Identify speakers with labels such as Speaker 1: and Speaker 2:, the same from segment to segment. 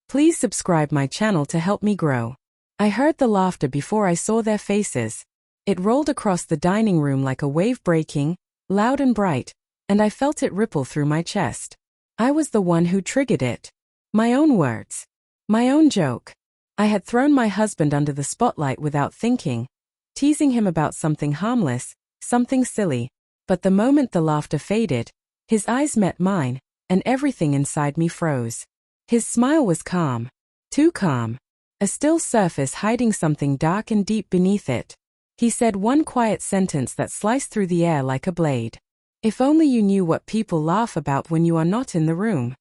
Speaker 1: Please subscribe my channel to help me grow. I heard the laughter before I saw their faces. It rolled across the dining room like a wave breaking, loud and bright, and I felt it ripple through my chest. I was the one who triggered it. My own words. My own joke. I had thrown my husband under the spotlight without thinking, teasing him about something harmless, something silly. But the moment the laughter faded, his eyes met mine, and everything inside me froze. His smile was calm. Too calm. A still surface hiding something dark and deep beneath it. He said one quiet sentence that sliced through the air like a blade. If only you knew what people laugh about when you are not in the room.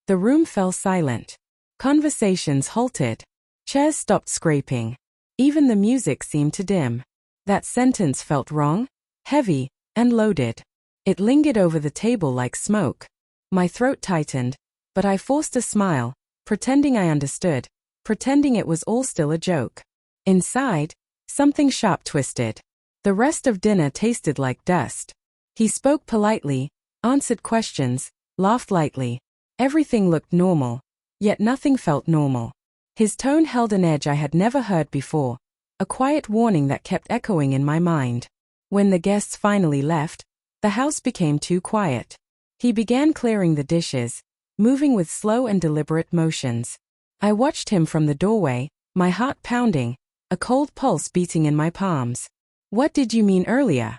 Speaker 1: The room fell silent. Conversations halted. Chairs stopped scraping. Even the music seemed to dim. That sentence felt wrong, heavy, and loaded. It lingered over the table like smoke. My throat tightened, but I forced a smile, pretending I understood, pretending it was all still a joke. Inside, something sharp twisted. The rest of dinner tasted like dust. He spoke politely, answered questions, laughed lightly. Everything looked normal, yet nothing felt normal. His tone held an edge I had never heard before, a quiet warning that kept echoing in my mind. When the guests finally left, the house became too quiet. He began clearing the dishes, moving with slow and deliberate motions. I watched him from the doorway, my heart pounding, a cold pulse beating in my palms. "What did you mean earlier?"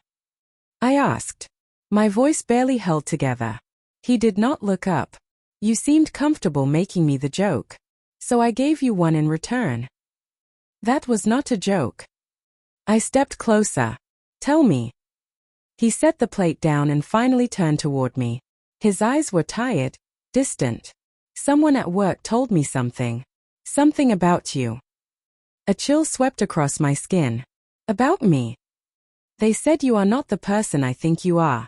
Speaker 1: I asked. My voice barely held together. He did not look up. "You seemed comfortable making me the joke. So I gave you one in return." "That was not a joke." I stepped closer. "Tell me." He set the plate down and finally turned toward me. His eyes were tired, distant. "Someone at work told me something. Something about you." A chill swept across my skin. "About me?" "They said you are not the person I think you are."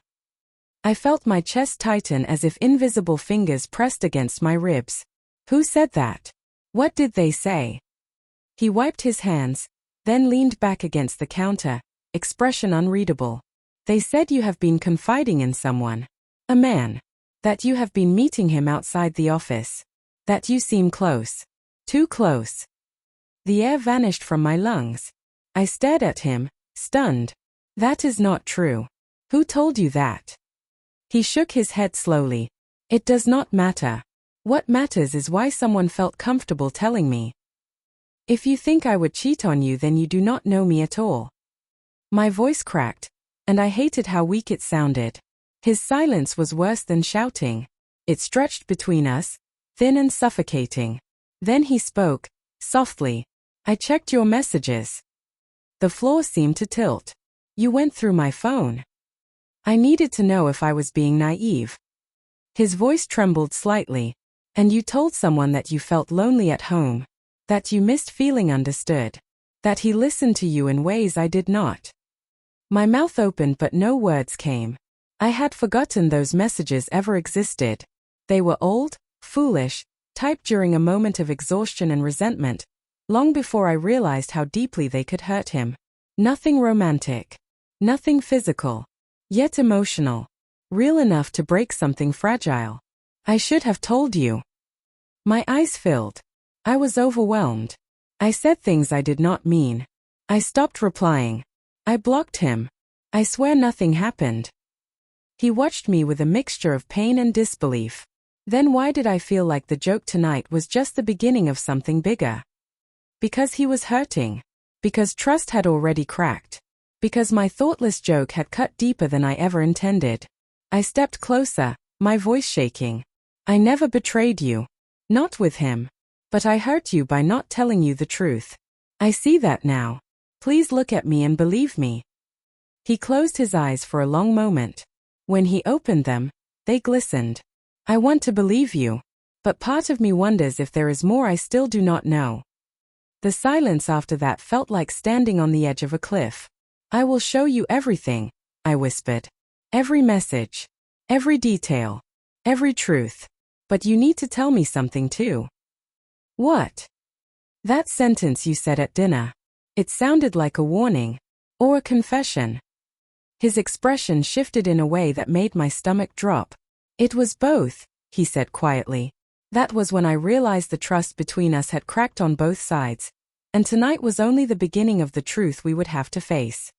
Speaker 1: I felt my chest tighten as if invisible fingers pressed against my ribs. "Who said that? What did they say?" He wiped his hands, then leaned back against the counter, expression unreadable. "They said you have been confiding in someone. A man. That you have been meeting him outside the office. That you seem close. Too close." The air vanished from my lungs. I stared at him, stunned. "That is not true. Who told you that?" He shook his head slowly. "It does not matter. What matters is why someone felt comfortable telling me. If you think I would cheat on you, then you do not know me at all." My voice cracked, and I hated how weak it sounded. His silence was worse than shouting. It stretched between us, thin and suffocating. Then he spoke, softly. "I checked your messages." The floor seemed to tilt. "You went through my phone." I needed to know if I was being naive. His voice trembled slightly. "And you told someone that you felt lonely at home. That you missed feeling understood. That he listened to you in ways I did not." My mouth opened but no words came. I had forgotten those messages ever existed. They were old, foolish, typed during a moment of exhaustion and resentment, long before I realized how deeply they could hurt him. Nothing romantic. Nothing physical. Yet emotional. Real enough to break something fragile. "I should have told you." My eyes filled. I was overwhelmed. I said things I did not mean. I stopped replying. I blocked him. I swear nothing happened. He watched me with a mixture of pain and disbelief. Then why did I feel like the joke tonight was just the beginning of something bigger? Because he was hurting. Because trust had already cracked. Because my thoughtless joke had cut deeper than I ever intended. I stepped closer, my voice shaking. "I never betrayed you. Not with him. But I hurt you by not telling you the truth. I see that now. Please look at me and believe me." He closed his eyes for a long moment. When he opened them, they glistened. "I want to believe you. But part of me wonders if there is more I still do not know." The silence after that felt like standing on the edge of a cliff. "I will show you everything," I whispered. "Every message. Every detail. Every truth. But you need to tell me something too." "What?" "That sentence you said at dinner. It sounded like a warning. Or a confession." His expression shifted in a way that made my stomach drop. "It was both," he said quietly. That was when I realized the trust between us had cracked on both sides, and tonight was only the beginning of the truth we would have to face.